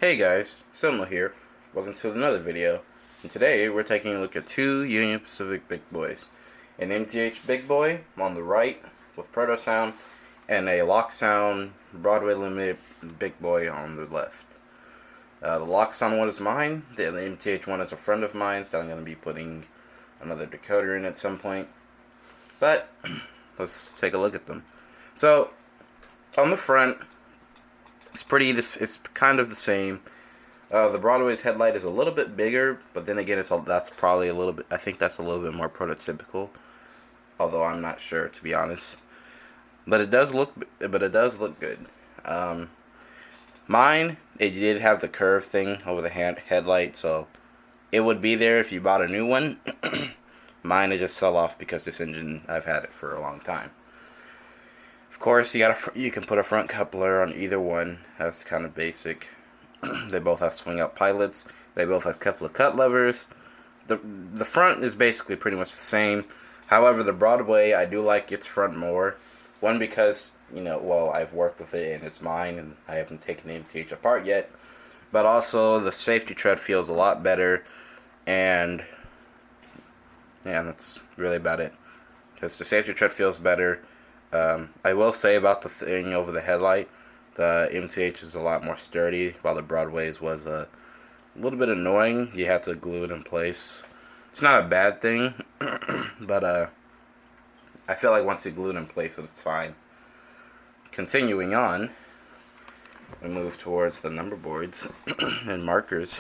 Hey guys, Cinema here. Welcome to another video. And today we're taking a look at two Union Pacific big boys. An MTH big boy on the right with Proto Sound and a Lock Sound Broadway Limited big boy on the left. The Lock Sound one is mine. The MTH one is a friend of mine's that I'm going to be putting another decoder in at some point. But let's take a look at them. So on the front, it's kind of the same. The Broadway's headlight is a little bit bigger, but then again, that's probably a little bit. I think that's a little bit more prototypical, although I'm not sure, to be honest. But it does look good. Mine, it did have the curve thing over the headlight, so it would be there if you bought a new one. Mine, it just fell off because this engine, I've had it for a long time. Of course, you can put a front coupler on either one. That's kind of basic. They both have swing out pilots. They both have a couple of cut levers. The front is basically pretty much the same. However, the Broadway, I do like its front more. One, because, I've worked with it and it's mine and I haven't taken the MTH apart yet. But also, the safety tread feels a lot better. And, yeah, that's really about it. Because the safety tread feels better. I will say about the thing over the headlight, the MTH is a lot more sturdy, while the Broadway's was a little bit annoying. You had to glue it in place. It's not a bad thing, but I feel like once you glue it in place, it's fine. Continuing on, we move towards the number boards and markers.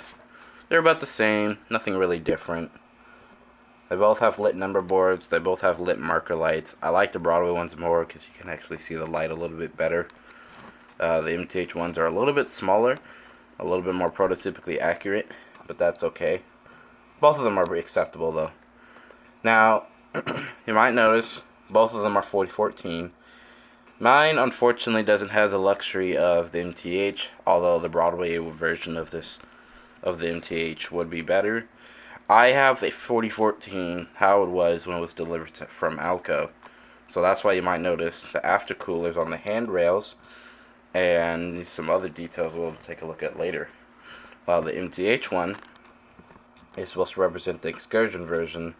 They're about the same, nothing really different. They both have lit number boards. They both have lit marker lights. I like the Broadway ones more because you can actually see the light a little bit better. The MTH ones are a little bit smaller, a little bit more prototypically accurate, but that's okay. Both of them are acceptable though. Now, you might notice both of them are 4014. Mine, unfortunately, doesn't have the luxury of the MTH, although the Broadway version of the MTH would be better. I have a 4014, how it was when it was delivered from Alco. So that's why you might notice the aftercoolers on the handrails and some other details we'll take a look at later. While the MTH one is supposed to represent the excursion version,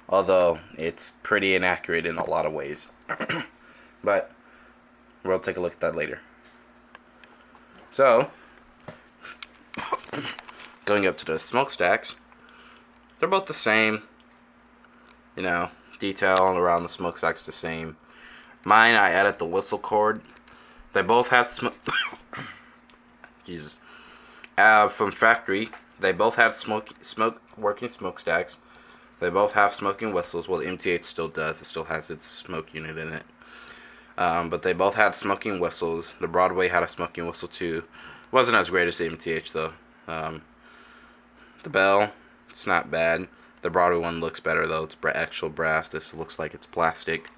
although it's pretty inaccurate in a lot of ways. But we'll take a look at that later. So, going up to the smokestacks, they're both the same. Detail all around the smokestack's the same. Mine, I added the whistle cord. They both have Jesus. From factory, they both have working smokestacks. They both have smoking whistles. Well, the MTH still does. It still has its smoke unit in it. But they both had smoking whistles. The Broadway had a smoking whistle too. Wasn't as great as the MTH though. The bell, it's not bad. The Broadway one looks better though. It's actual brass. This looks like it's plastic.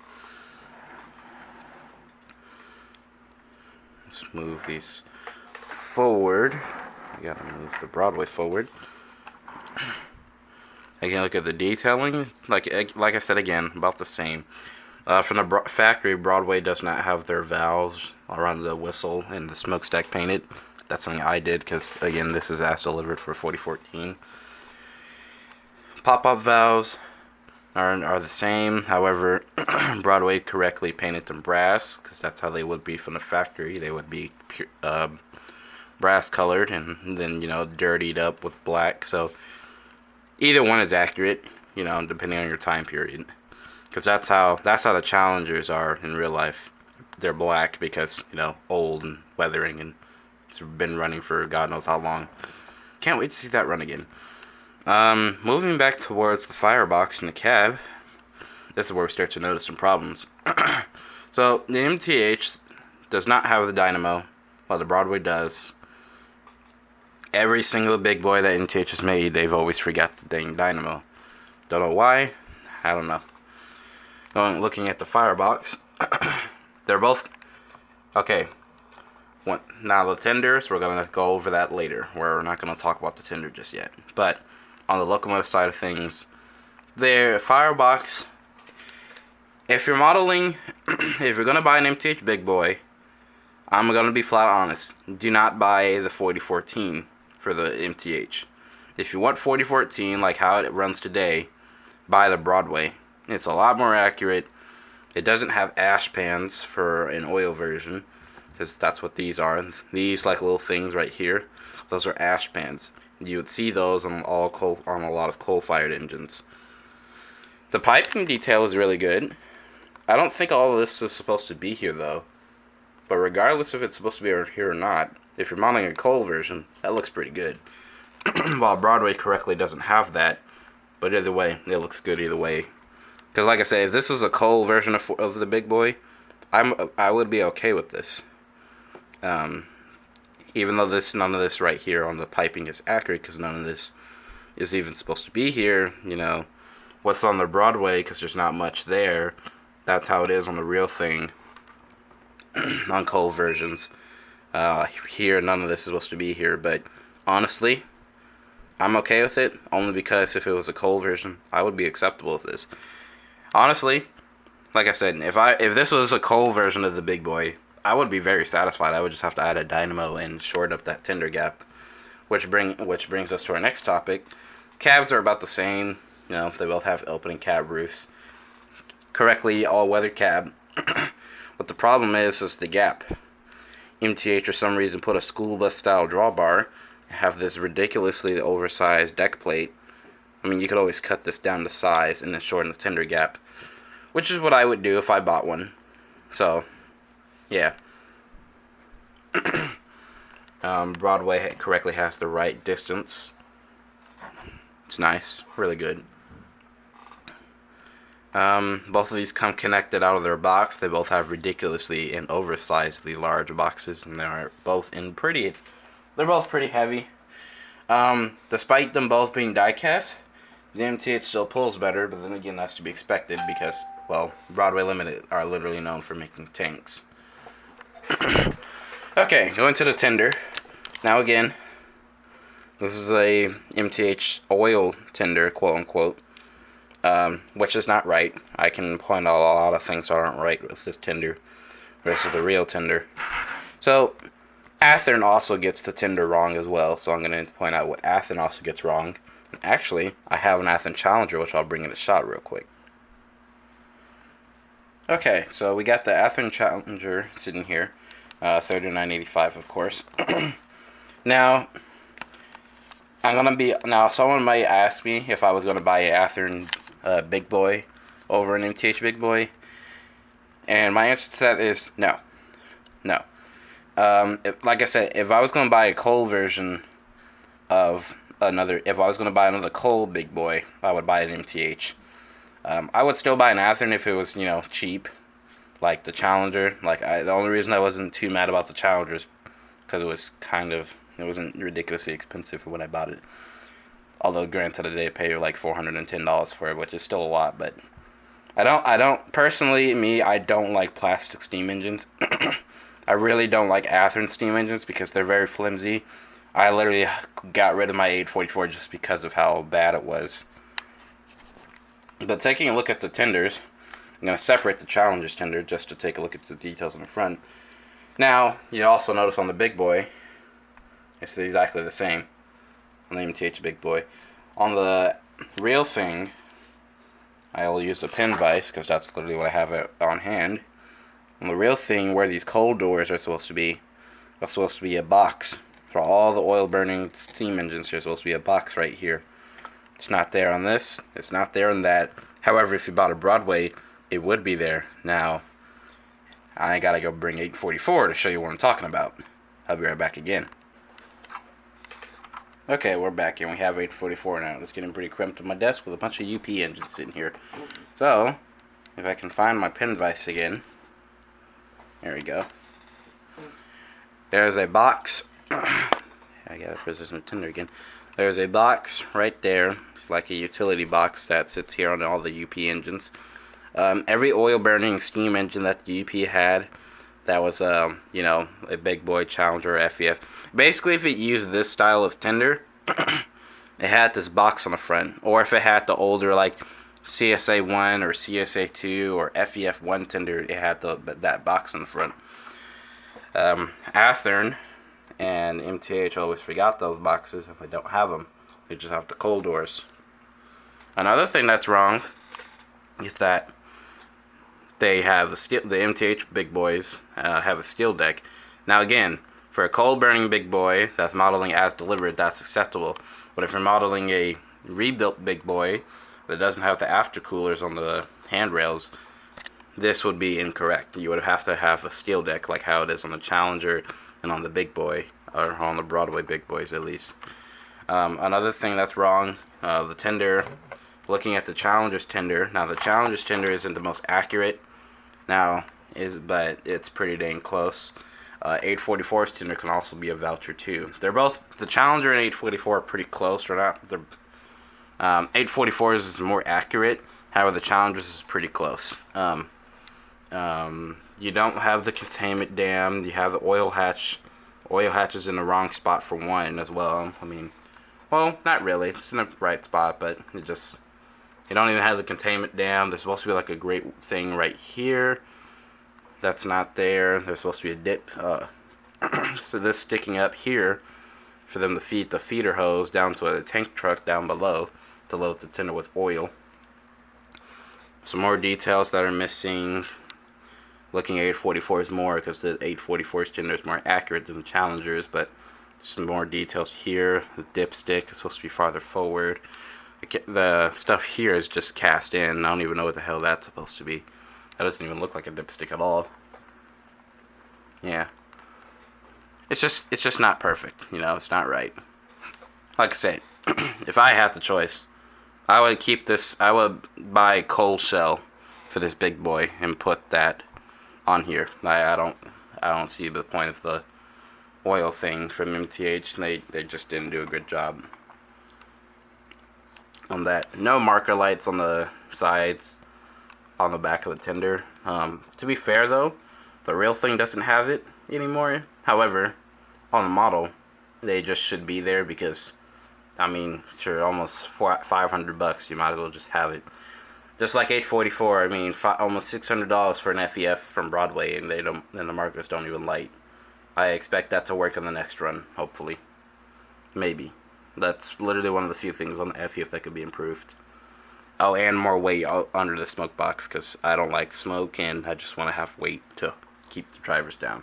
Let's move these forward. I gotta move the Broadway forward. Again, look at the detailing. Like I said again, about the same. From the factory, Broadway does not have their valves around the whistle and the smokestack painted. That's something I did because, again, this is as delivered for 4014. Pop-up valves are the same. However, Broadway correctly painted them brass because that's how they would be from the factory. They would be brass colored and then, dirtied up with black. So either one is accurate, depending on your time period. Because that's how the Challengers are in real life. They're black because, old and weathering, and it's been running for God knows how long. Can't wait to see that run again. Moving back towards the firebox in the cab, this is where we start to notice some problems. So, the MTH does not have the dynamo, while the Broadway does. Every single big boy that MTH has made, they've always forgot the dang dynamo. Don't know why. I don't know. Looking at the firebox, they're both okay. Now the tenders, we're gonna go over that later. We're not gonna talk about the tender just yet. But on the locomotive side of things, their firebox. If you're modeling, if you're gonna buy an MTH big boy, I'm going to be flat honest. Do not buy the 4014 for the MTH. If you want 4014, like how it runs today, buy the Broadway. It's a lot more accurate. It doesn't have ash pans for an oil version, because that's what these are. These like little things right here, those are ash pans. You would see those on a lot of coal-fired engines. The piping detail is really good. I don't think all of this is supposed to be here though. But regardless if it's supposed to be here or not, if you're mounting a coal version, that looks pretty good. While Broadway correctly doesn't have that, but either way, it looks good either way. Because like I say, if this is a coal version of the big boy, I would be okay with this. Even though none of this right here on the piping is accurate, because none of this is even supposed to be here. You know, what's on the Broadway, because there's not much there. That's how it is on the real thing. On coal versions. Here, none of this is supposed to be here, but honestly, I'm okay with it, only because if it was a coal version, I would be acceptable with this. Honestly, like I said, if this was a coal version of the big boy, I would be very satisfied. I would just have to add a dynamo and short up that tender gap, which brings us to our next topic. Cabs are about the same. You know, they both have opening cab roofs. Correctly all-weather cab. But the problem is the gap. MTH for some reason put a school bus style drawbar, have this ridiculously oversized deck plate. I mean, you could always cut this down to size and then shorten the tender gap, which is what I would do if I bought one. So, yeah. Broadway correctly has the right distance. It's nice, really good. Both of these come connected out of their box. They both have ridiculously and oversizedly large boxes, and they're both pretty heavy. Despite them both being die-cast, the MTH still pulls better, but then again, that's to be expected because, well, Broadway Limited are literally known for making tanks. Okay, going to the tender. Now again, this is a MTH oil tender, quote-unquote. Which is not right. I can point out a lot of things that aren't right with this tender versus the real tender. So, Athearn also gets the tender wrong as well, so I'm going to point out what Athearn also gets wrong. And actually, I have an Athearn Challenger, which I'll bring in a shot real quick. Okay, so we got the Athearn Challenger sitting here, 3985 of course. Now, someone might ask me if I was going to buy an Athearn Big Boy over an MTH Big Boy, and my answer to that is no. Like I said, if I was going to buy a coal version if I was going to buy another coal Big Boy, I would buy an MTH. I would still buy an Athearn if it was, cheap, like the Challenger. The only reason I wasn't too mad about the Challenger is because it wasn't ridiculously expensive for when I bought it. Although, granted, I did pay like $410 for it, which is still a lot. But I don't like plastic steam engines. I really don't like Athearn steam engines because they're very flimsy. I literally got rid of my 844 just because of how bad it was. But taking a look at the tenders, I'm going to separate the Challenger's tender just to take a look at the details on the front. Now, you also notice on the Big Boy, it's exactly the same on the MTH Big Boy. On the real thing, I'll use the pin vise because that's literally what I have on hand. On the real thing, where these cold doors are supposed to be, there's supposed to be a box. For all the oil-burning steam engines, there's supposed to be a box right here. It's not there on this. It's not there on that. However, if you bought a Broadway, it would be there. Now, I gotta go bring 844 to show you what I'm talking about. I'll be right back again. Okay, we're back and we have 844 now. It's getting pretty cramped on my desk with a bunch of UP engines sitting here. So, if I can find my pin vise again. There we go. There's a box. I gotta position the tender again. There's a box right there. It's like a utility box that sits here on all the UP engines. Every oil-burning steam engine that the UP had, that was, a Big Boy, Challenger, or FEF. Basically, if it used this style of tender, it had this box on the front. Or if it had the older, like, CSA1 or CSA2 or FEF1 tender, it had that box on the front. Athearn and MTH always forgot those boxes and they don't have them. They just have the cold doors. Another thing that's wrong is that they have the MTH big boys have a steel deck. Now again, for a cold burning big boy that's modeling as delivered, that's acceptable. But if you're modeling a rebuilt big boy that doesn't have the aftercoolers on the handrails, this would be incorrect. You would have to have a steel deck like how it is on the Challenger and on the big boy, or on the Broadway big boys at least. Another thing that's wrong, the tender, looking at the Challenger's tender. Now the Challenger's tender isn't the most accurate now, but it's pretty dang close. 844's tender can also be a voucher too. They're both, the Challenger and 844 are pretty close. Or not, they're 844's is more accurate. However, the Challenger's is pretty close. You don't have the containment dam. You have the oil hatch. Oil hatch is in the wrong spot for one as well. I mean, well, not really. It's in the right spot, but you don't even have the containment dam. There's supposed to be like a great thing right here. That's not there. There's supposed to be a dip. So this sticking up here for them to feed the feeder hose down to a tank truck down below to load the tender with oil. Some more details that are missing. Looking at 844's more because the 844's tender is more accurate than the Challenger's, but some more details here. The dipstick is supposed to be farther forward. The stuff here is just cast in. I don't even know what the hell that's supposed to be. That doesn't even look like a dipstick at all. Yeah. It's just not perfect, you know, it's not right. Like I said, if I had the choice, I would keep this, I would buy a cold shell for this big boy and put that on here. I don't see the point of the oil thing from MTH. They just didn't do a good job on that. No marker lights on the sides, on the back of the tender. To be fair though, the real thing doesn't have it anymore. However, on the model, they just should be there because, I mean, for almost $500, you might as well just have it. Just like 844, I mean, almost $600 for an FEF from Broadway, and the markers don't even light. I expect that to work in the next run, hopefully. Maybe. That's literally one of the few things on the FEF that could be improved. Oh, and more weight under the smoke box, because I don't like smoke, and I just want to have weight to keep the drivers down.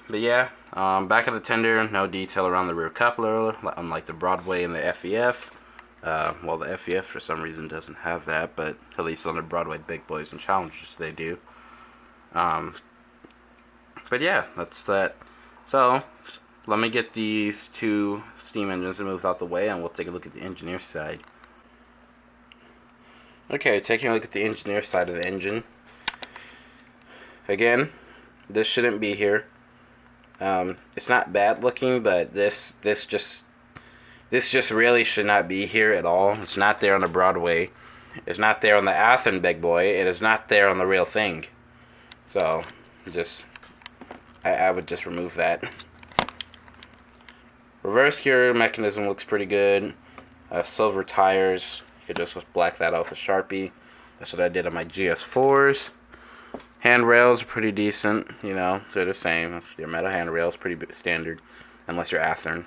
But yeah, back of the tender, no detail around the rear coupler, unlike the Broadway and the FEF. Well, the FEF for some reason doesn't have that, but at least on the Broadway big boys and Challengers they do. But yeah, that's that. So, let me get these two steam engines moved out the way, and we'll take a look at the engineer side. Okay, taking a look at the engineer side of the engine. Again, this shouldn't be here. It's not bad looking, but this just really should not be here at all. It's not there on the Broadway. It's not there on the Athearn big boy. It is not there on the real thing. So, I would just remove that. Reverse gear mechanism looks pretty good. Silver tires. You could just black that out with a Sharpie. That's what I did on my GS4s. Handrails are pretty decent. You know, they're the same. Your metal handrails, pretty standard. Unless you're Athearn.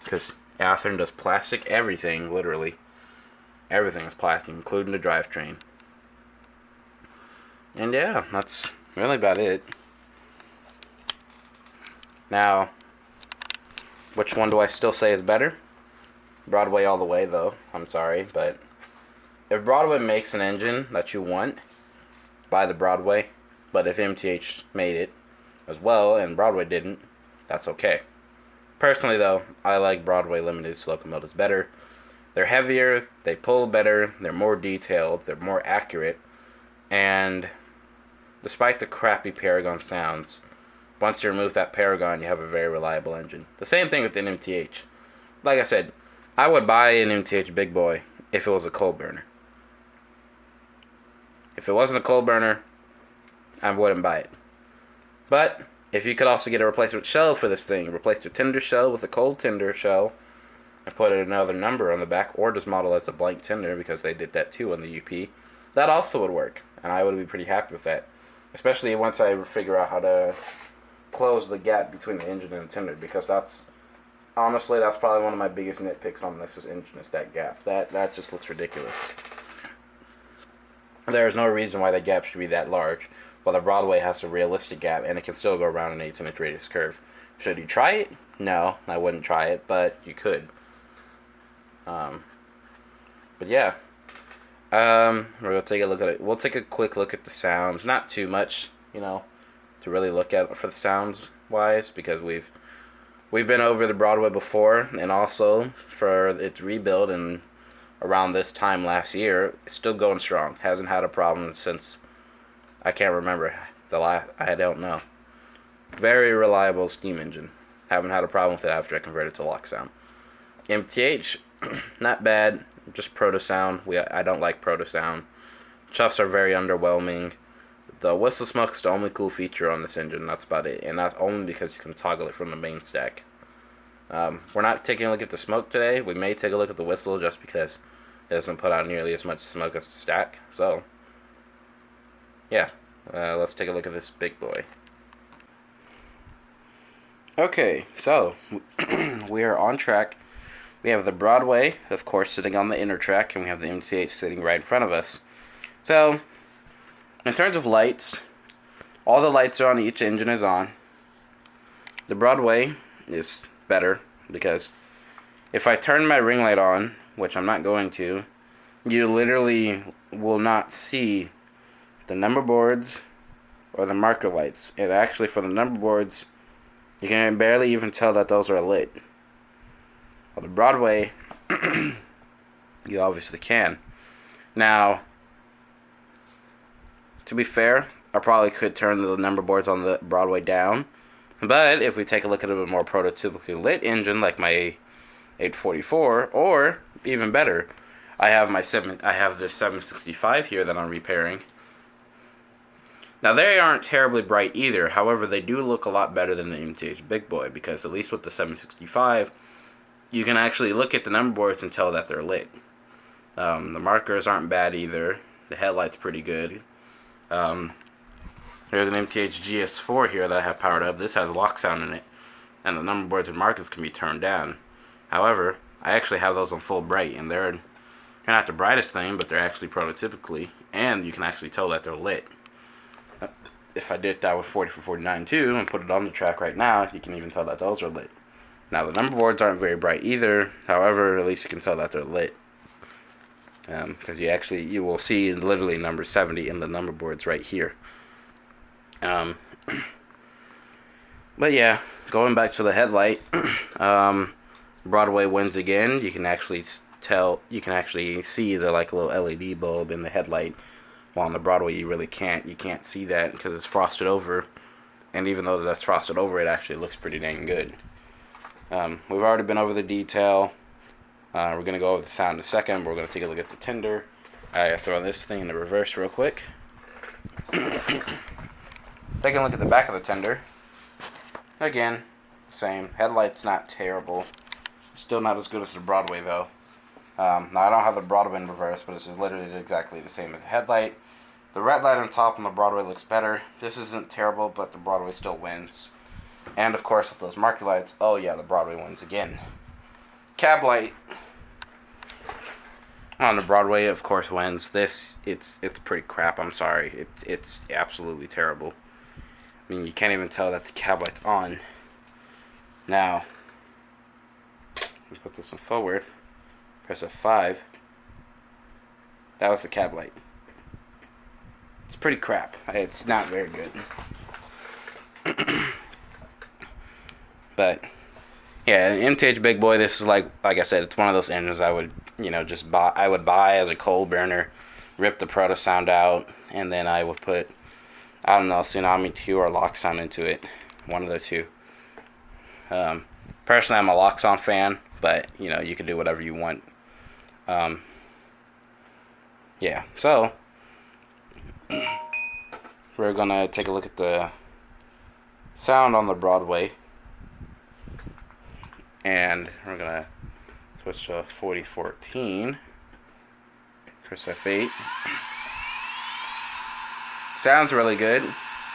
Because Athearn does plastic everything, literally. Everything is plastic, including the drivetrain. And yeah, that's really about it. Now, which one do I still say is better? Broadway all the way, though. I'm sorry, but if Broadway makes an engine that you want, buy the Broadway. But if MTH made it as well and Broadway didn't, that's okay. Personally, though, I like Broadway Limited locomotives better. They're heavier, they pull better, they're more detailed, they're more accurate, and despite the crappy Paragon sounds, once you remove that Paragon, you have a very reliable engine. The same thing with an MTH. Like I said, I would buy an MTH big boy if it was a coal burner. If it wasn't a coal burner, I wouldn't buy it. But if you could also get a replacement shell for this thing, replace the tender shell with a cold tender shell, and put another number on the back, or just model as a blank tender, because they did that too on the UP, that also would work, and I would be pretty happy with that. especially once I figure out how to close the gap between the engine and the tender, because honestly that's probably one of my biggest nitpicks on this engine is that gap. That just looks ridiculous. There's no reason why that gap should be that large. While the Broadway has a realistic gap and it can still go around an 8-inch radius curve. Should you try it? No, I wouldn't try it, but you could. But yeah, we're gonna take a look at it. We'll take a quick look at the sounds. Not too much, to really look at for the sounds wise, because we've been over the Broadway before, and also for its rebuild and around this time last year, it's still going strong. Hasn't had a problem since I can't remember I don't know. Very reliable steam engine. Haven't had a problem with it after I converted to lock sound. MTH, not bad. Just proto sound. I don't like proto sound. Chuffs are very underwhelming. The whistle smoke is the only cool feature on this engine. That's about it, and that's only because you can toggle it from the main stack. We're not taking a look at the smoke today. We may take a look at the whistle just because it doesn't put out nearly as much smoke as the stack. So, yeah, let's take a look at this big boy. Okay, so we are on track. We have the Broadway, of course, sitting on the inner track, and we have the MTH sitting right in front of us. So, in terms of lights, all the lights are on, each engine is on. The Broadway is better because if I turn my ring light on, which I'm not going to, you literally will not see the number boards or the marker lights. And actually, for the number boards, you can barely even tell that those are lit. Well, the Broadway, you obviously can. Now, to be fair, I probably could turn the number boards on the Broadway down. But if we take a look at a more prototypically lit engine like my 844, or even better, I have this 765 here that I'm repairing. Now, they aren't terribly bright either. However, they do look a lot better than the MTH Big Boy, because at least with the 765, you can actually look at the number boards and tell that they're lit. The markers aren't bad either. The headlight's pretty good. There's an MTH GS4 here that I have powered up. This has lock sound in it, and the number boards and markers can be turned down. However, I actually have those on full bright, and they're not the brightest thing, but they're actually prototypically, and you can actually tell that they're lit. If I did that with 40 for 49 too, and put it on the track right now, you can even tell that those are lit. Now, the number boards aren't very bright either. However, at least you can tell that they're lit. Because you will see literally number 70 in the number boards right here. But yeah, going back to the headlight, Broadway wins again. You can actually see the little LED bulb in the headlight. While on the Broadway, you really can't. You can't see that because it's frosted over. And even though that's frosted over, it actually looks pretty dang good. We've already been over the detail. We're going to go over the sound in a second. We're going to take a look at the tender. I throw this thing in the reverse real quick. Taking a look at the back of the tender. Again, same. Headlight's not terrible. Still not as good as the Broadway, though. Now, I don't have the Broadway in reverse, but it's literally exactly the same as the headlight. The red light on top on the Broadway looks better. This isn't terrible, but the Broadway still wins. And, of course, with those marker lights, oh yeah, the Broadway wins again. Cab light on the Broadway, of course, wins. It's pretty crap. I'm sorry. It's absolutely terrible. I mean, you can't even tell that the cab light's on. Now, let's put this one forward. Press F5. That was the cab light. It's pretty crap. It's not very good. But yeah, MTH Big Boy, this is like I said, it's one of those engines I would, just buy. I would buy as a coal burner, rip the proto sound out, and then I would put, I don't know, Tsunami 2 or Lock Sound into it. One of the two. Personally, I'm a Lock Sound fan, but, you can do whatever you want. Yeah, so we're going to take a look at the sound on the Broadway. And we're going to switch to 4014. Press F8. Sounds really good.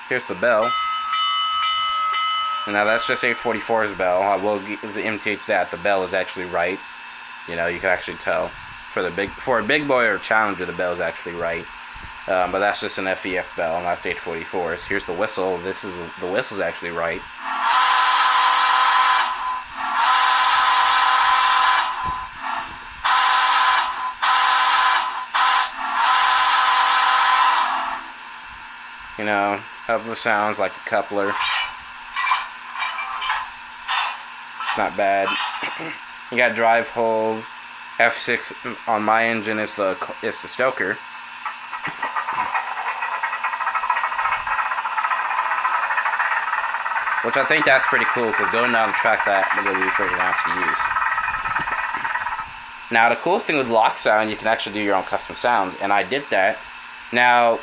Here's the bell. And now that's just 844's bell. I will give the MTH that. The bell is actually right. You know, you can actually tell. For a big boy or challenger, the bell is actually right. But that's just an FEF bell, and that's 844's. Here's the whistle. The whistle's actually right. You know, have the sounds like a coupler. It's not bad. You got drive hold. F6 on my engine is the stoker. Which I think that's pretty cool, because going down the track that would be pretty nice to use. Now the cool thing with lock sound, you can actually do your own custom sounds, and I did that. Now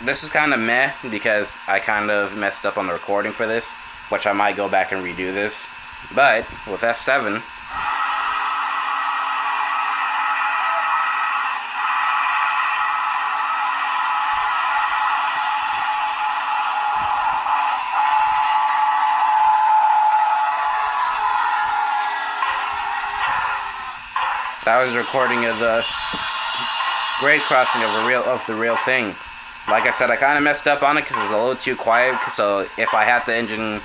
this is kind of meh because I kind of messed up on the recording for this, which I might go back and redo this. But with F7, that was a recording of the grade crossing of the real thing. Like I said, I kind of messed up on it because it's a little too quiet. So if I had the engine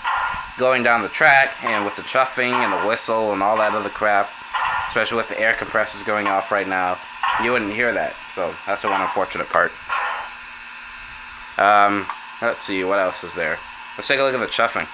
going down the track and with the chuffing and the whistle and all that other crap, especially with the air compressors going off right now, you wouldn't hear that. So that's the one unfortunate part. Let's see, what else is there? Let's take a look at the chuffing.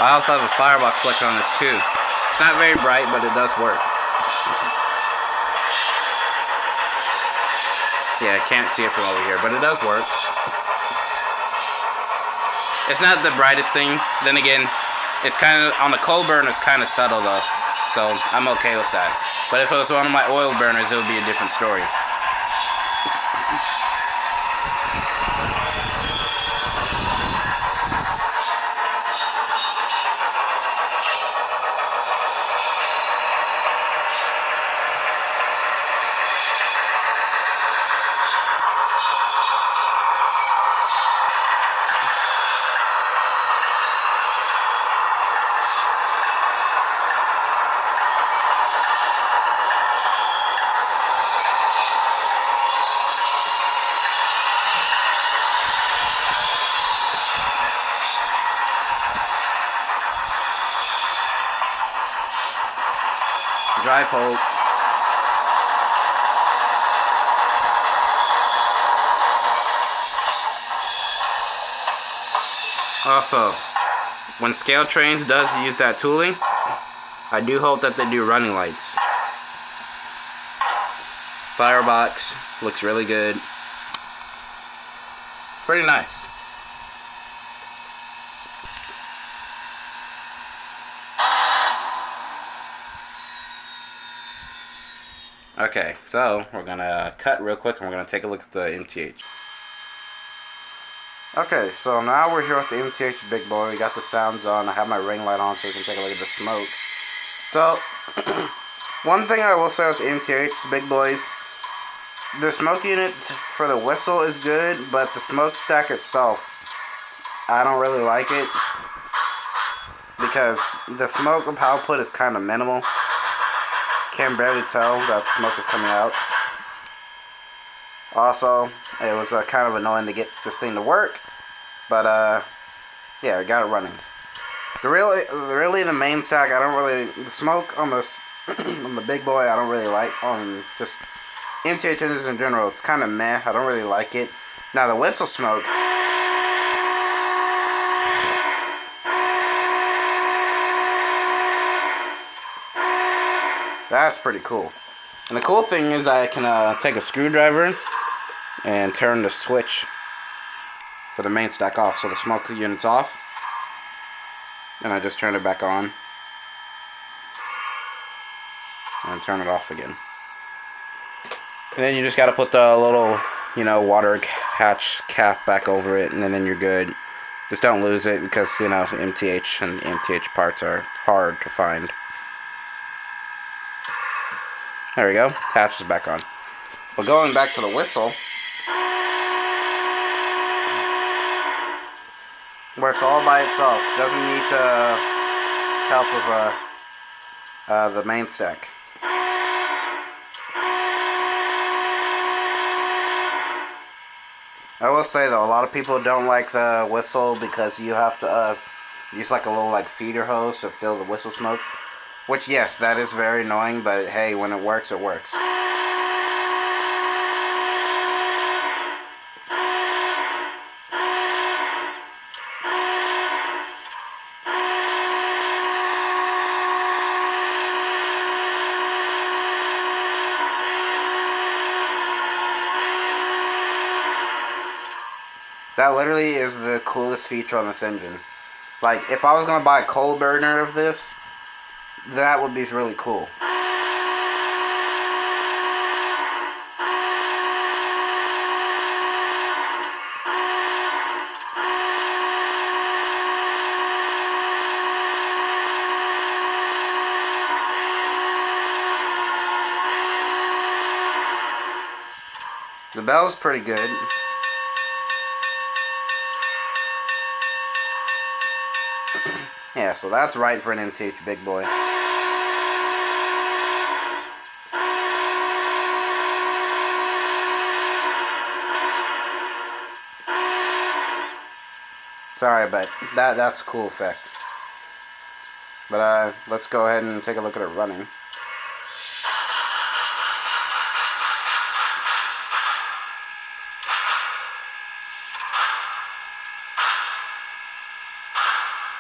I also have a firebox flicker on this too. It's not very bright, but it does work. Yeah, I can't see it from over here, but it does work. It's not the brightest thing. Then again, it's kind of, on the coal burner, it's kind of subtle though. So I'm okay with that. But if it was one of my oil burners, it would be a different story. Drive hold. Also, when Scale Trains does use that tooling, I do hope that they do running lights. Firebox looks really good. Pretty nice. Okay, so we're gonna cut real quick and we're gonna take a look at the MTH. Okay, so now we're here with the MTH Big Boy. We got the sounds on. I have my ring light on so we can take a look at the smoke. So, one thing I will say with the MTH Big Boys, the smoke units for the whistle is good, but the smokestack itself, I don't really like it because the smoke output is kind of minimal. Can barely tell that smoke is coming out. Also, it was kind of annoying to get this thing to work, but yeah, I got it running. Really the main stack, I don't really, the smoke on this on the Big Boy, I don't really like. On just MTH engines in general, it's kind of meh. I don't really like it. Now the whistle smoke, that's pretty cool. And the cool thing is I can take a screwdriver and turn the switch for the main stack off. So the smoke unit's off. And I just turn it back on. And turn it off again. And then you just gotta put the little water hatch cap back over it, and then you're good. Just don't lose it because, MTH and MTH parts are hard to find. There we go. Hatch is back on. But going back to the whistle, works all by itself. Doesn't need the help of the main stack. I will say though, a lot of people don't like the whistle because you have to use like a little feeder hose to fill the whistle smoke. Which, yes, that is very annoying, but hey, when it works, it works. That literally is the coolest feature on this engine. Like, if I was going to buy a coal burner of this, that would be really cool. The bell's pretty good. Yeah, so that's right for an MTH big boy. Sorry, but that's a cool effect. But let's go ahead and take a look at it running.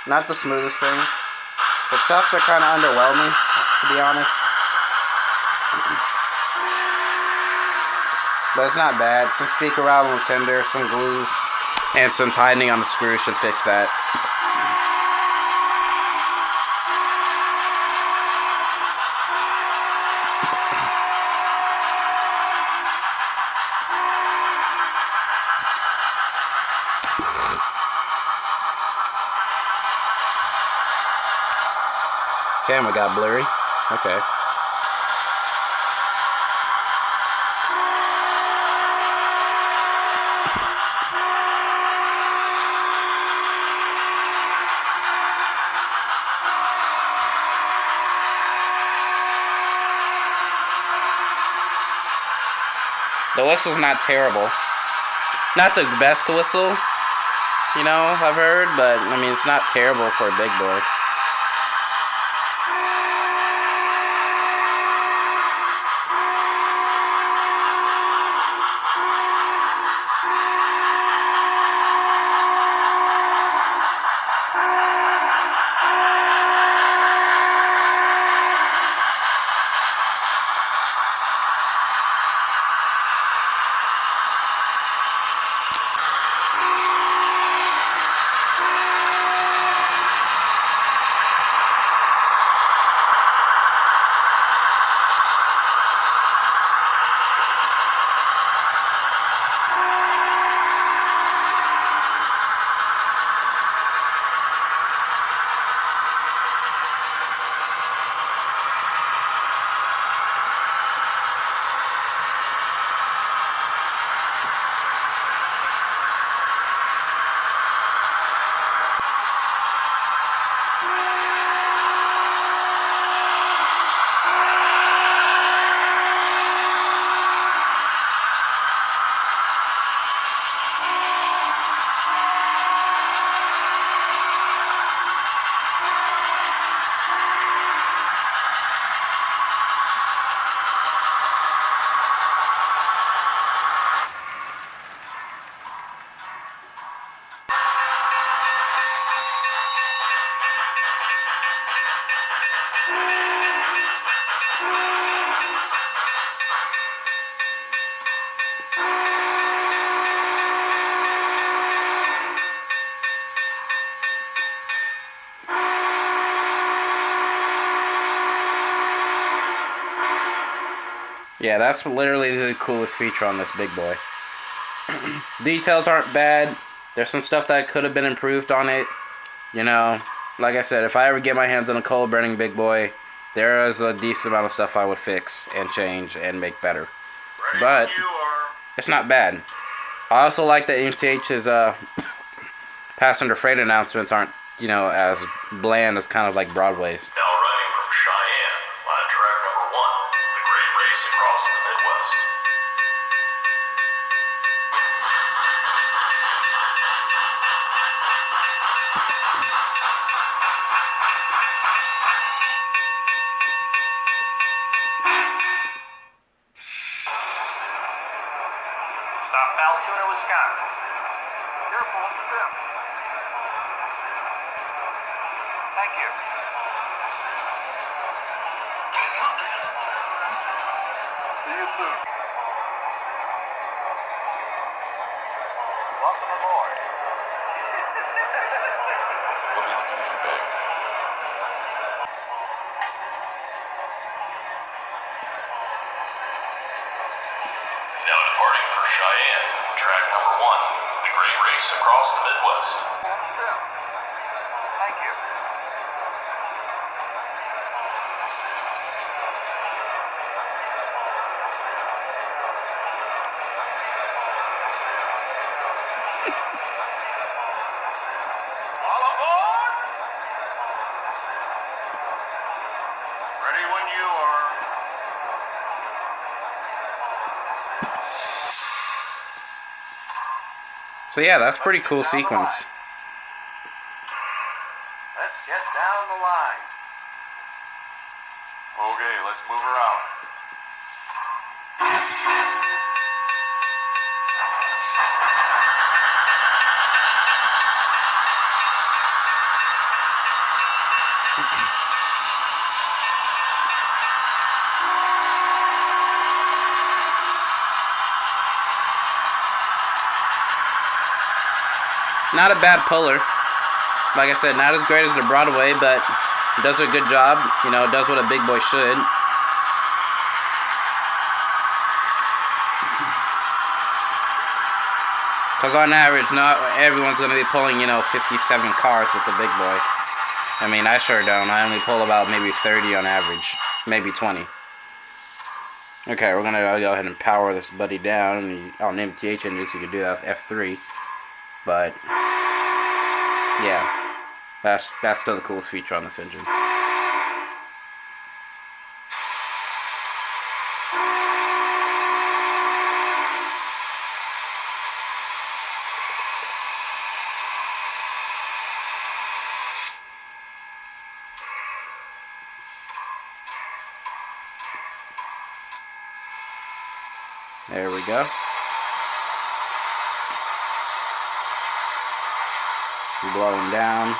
Not the smoothest thing. The chuffs are kind of underwhelming, to be honest. But it's not bad. Some speaker rattle and tender, some glue, and some tightening on the screw should fix that. Camera got blurry. Okay. The whistle's not terrible. Not the best whistle, I've heard, but I mean, it's not terrible for a big boy. Yeah, that's literally the coolest feature on this big boy. Details aren't bad. There's some stuff that could have been improved on it. You know, like I said, if I ever get my hands on a coal burning big boy, there is a decent amount of stuff I would fix and change and make better. But it's not bad. I also like that MTH's passenger freight announcements aren't, as bland as kind of like Broadway's. Now arriving from Cheyenne on track number 1, the great race across the Midwest. Stop Altoona, Wisconsin. Careful on the step. Thank you. See you soon. Welcome aboard. We'll be looking for baggage. Now departing for Cheyenne, track number 1, the great race across the Midwest. Thank you. All aboard! Ready when you are. So yeah, that's pretty cool sequence. Let's get down the line. Okay, let's move around. Not a bad puller. Like I said, not as great as the Broadway, but does a good job. Does what a big boy should. Because on average, not everyone's going to be pulling, 57 cars with the big boy. I mean, I sure don't. I only pull about maybe 30 on average. Maybe 20. Okay, we're going to go ahead and power this buddy down. On MTH engines, you can do that with F3. But yeah, that's still the coolest feature on this engine. There we go. Blowing down.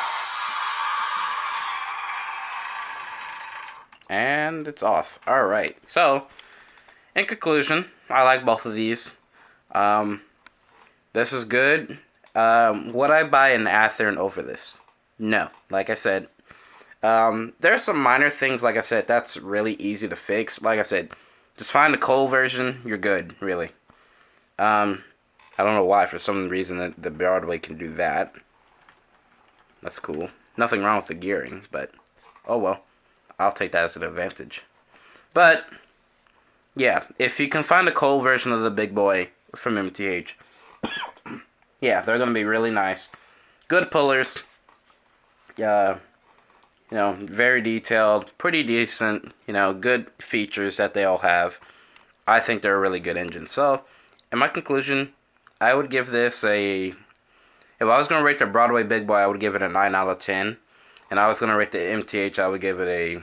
And it's off. Alright, so in conclusion, I like both of these. This is good. Would I buy an Athearn over this? No. Like I said, there's some minor things, like I said, that's really easy to fix. Like I said, just find the coal version, you're good, really. I don't know why, for some reason the Broadway can do that. That's cool. Nothing wrong with the gearing, but oh well. I'll take that as an advantage. But yeah, if you can find a coal version of the big boy from MTH, yeah, they're gonna be really nice. Good pullers. Very detailed, pretty decent, good features that they all have. I think they're a really good engine. So, in my conclusion, I would give this a... If I was going to rate the Broadway Big Boy, I would give it a 9 out of 10. And I was going to rate the MTH, I would give it a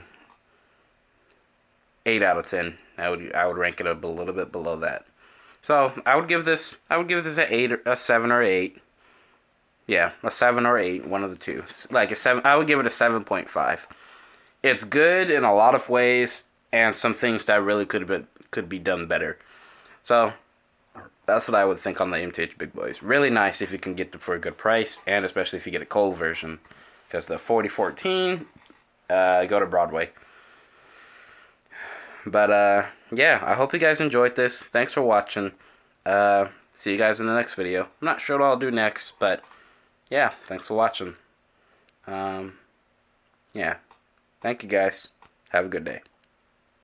8 out of 10. I would rank it up a little bit below that. So, I would give this a 8, a 7 or 8. Yeah, a 7 or 8, one of the two. Like a 7, I would give it a 7.5. It's good in a lot of ways, and some things that really could be done better. So, that's what I would think on the MTH Big Boys. Really nice if you can get them for a good price, and especially if you get a coal version. Because the 4014, go to Broadway. But, yeah, I hope you guys enjoyed this. Thanks for watching. see you guys in the next video. I'm not sure what I'll do next, but yeah, thanks for watching. Yeah, thank you guys. Have a good day.